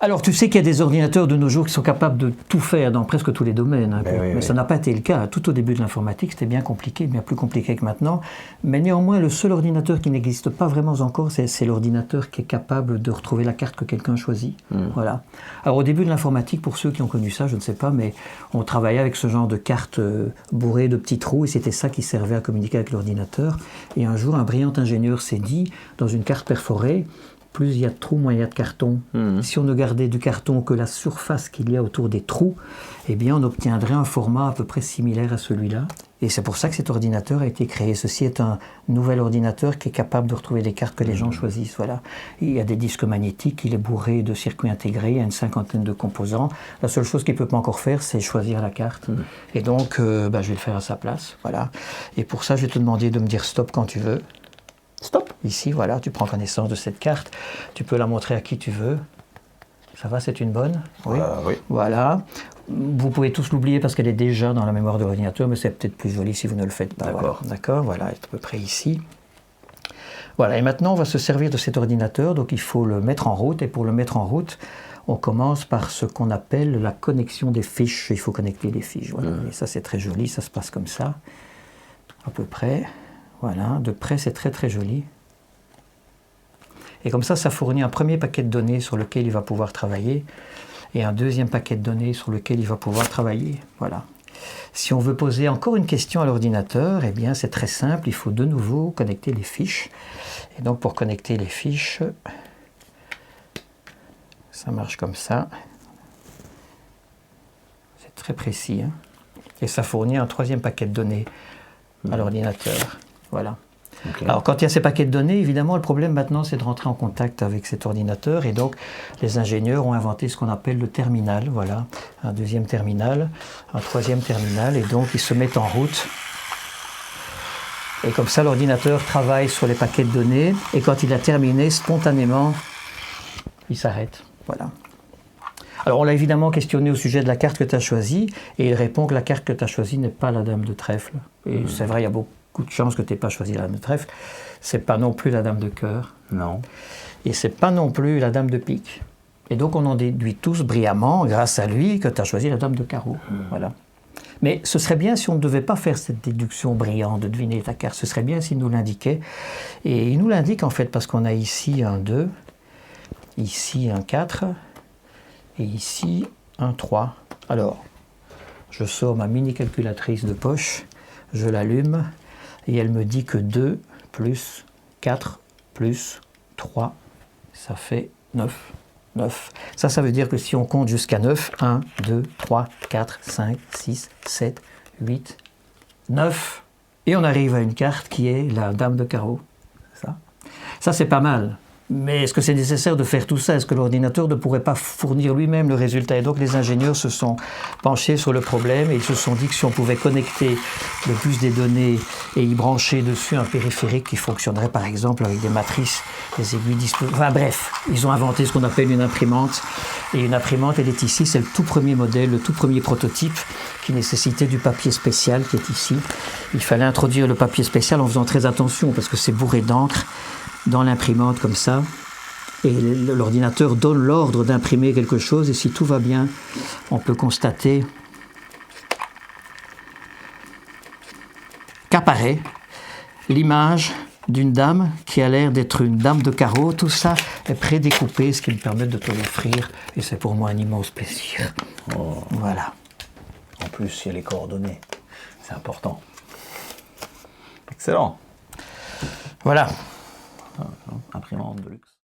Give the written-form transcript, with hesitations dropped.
Alors, tu sais qu'il y a des ordinateurs de nos jours qui sont capables de tout faire dans presque tous les domaines. Hein, mais ça n'a pas été le cas. Tout au début de l'informatique, c'était bien compliqué, bien plus compliqué que maintenant. Mais néanmoins, le seul ordinateur qui n'existe pas vraiment encore, c'est l'ordinateur qui est capable de retrouver la carte que quelqu'un choisit. Voilà. Alors, au début de l'informatique, pour ceux qui ont connu ça, je ne sais pas, mais on travaillait avec ce genre de carte bourrée de petits trous, et c'était ça qui servait à communiquer avec l'ordinateur. Et un jour, un brillant ingénieur s'est dit, dans une carte perforée, plus il y a de trous, moins il y a de carton. Si on ne gardait du carton que la surface qu'il y a autour des trous, eh bien on obtiendrait un format à peu près similaire à celui-là. Et c'est pour ça que cet ordinateur a été créé. Ceci est un nouvel ordinateur qui est capable de retrouver les cartes que les gens choisissent. Voilà. Il y a des disques magnétiques, il est bourré de circuits intégrés, il y a une cinquantaine de composants. La seule chose qu'il ne peut pas encore faire, c'est choisir la carte. Et donc, je vais le faire à sa place. Voilà. Et pour ça, je vais te demander de me dire stop quand tu veux. Stop. Ici, voilà, tu prends connaissance de cette carte. Tu peux la montrer à qui tu veux. Ça va, c'est une bonne? Oui. Oui. Voilà. Vous pouvez tous l'oublier parce qu'elle est déjà dans la mémoire de l'ordinateur, mais c'est peut-être plus joli si vous ne le faites pas. D'accord. Voilà. D'accord, voilà, elle est à peu près ici. Voilà, et maintenant, on va se servir de cet ordinateur. Donc, il faut le mettre en route. Et pour le mettre en route, on commence par ce qu'on appelle la connexion des fiches. Il faut connecter les fiches. Voilà. Et ça, c'est très joli. Ça se passe comme ça, à peu près. Voilà, de près c'est très très joli. Et comme ça fournit un premier paquet de données sur lequel il va pouvoir travailler et un deuxième paquet de données sur lequel il va pouvoir travailler. Voilà. Si on veut poser encore une question à l'ordinateur, eh bien c'est très simple, il faut de nouveau connecter les fiches. Et donc pour connecter les fiches, ça marche comme ça. C'est très précis. Hein. Et ça fournit un troisième paquet de données à l'ordinateur. Voilà. Okay. Alors, quand il y a ces paquets de données, évidemment, le problème maintenant, c'est de rentrer en contact avec cet ordinateur. Et donc, les ingénieurs ont inventé ce qu'on appelle le terminal. Voilà, un deuxième terminal, un troisième terminal. Et donc, ils se mettent en route. Et comme ça, l'ordinateur travaille sur les paquets de données. Et quand il a terminé, spontanément, il s'arrête. Voilà. Alors, on l'a évidemment questionné au sujet de la carte que tu as choisie. Et il répond que la carte que tu as choisie n'est pas la dame de trèfle. Et c'est vrai, il y a beaucoup de chance que tu n'aies pas choisi la dame de trèfle. C'est pas non plus la dame de cœur. Non. Et c'est pas non plus la dame de pique. Et donc on en déduit tous brillamment, grâce à lui, que tu as choisi la dame de carreau. Voilà. Mais ce serait bien si on ne devait pas faire cette déduction brillante de deviner ta carte. Ce serait bien s'il nous l'indiquait. Et il nous l'indique en fait parce qu'on a ici un 2, ici un 4, et ici un 3. Alors, je sors ma mini calculatrice de poche, je l'allume, et elle me dit que 2 plus 4 plus 3, ça fait 9. 9. Ça veut dire que si on compte jusqu'à 9, 1, 2, 3, 4, 5, 6, 7, 8, 9. Et on arrive à une carte qui est la dame de carreau. Ça c'est pas mal. Mais est-ce que c'est nécessaire de faire tout ça? Est-ce que l'ordinateur ne pourrait pas fournir lui-même le résultat? Et donc les ingénieurs se sont penchés sur le problème et ils se sont dit que si on pouvait connecter le plus des données et y brancher dessus un périphérique qui fonctionnerait par exemple avec des matrices, des aiguilles disposées... Enfin bref, ils ont inventé ce qu'on appelle une imprimante. Et une imprimante, elle est ici, c'est le tout premier modèle, le tout premier prototype qui nécessitait du papier spécial qui est ici. Il fallait introduire le papier spécial en faisant très attention parce que c'est bourré d'encre dans l'imprimante comme ça, et l'ordinateur donne l'ordre d'imprimer quelque chose, et si tout va bien, on peut constater qu'apparaît l'image d'une dame qui a l'air d'être une dame de carreau. Tout ça est prédécoupé, ce qui me permet de te l'offrir, et c'est pour moi un immense plaisir. Oh. Voilà. En plus, il y a les coordonnées, c'est important. Excellent. Voilà. Imprimante de luxe.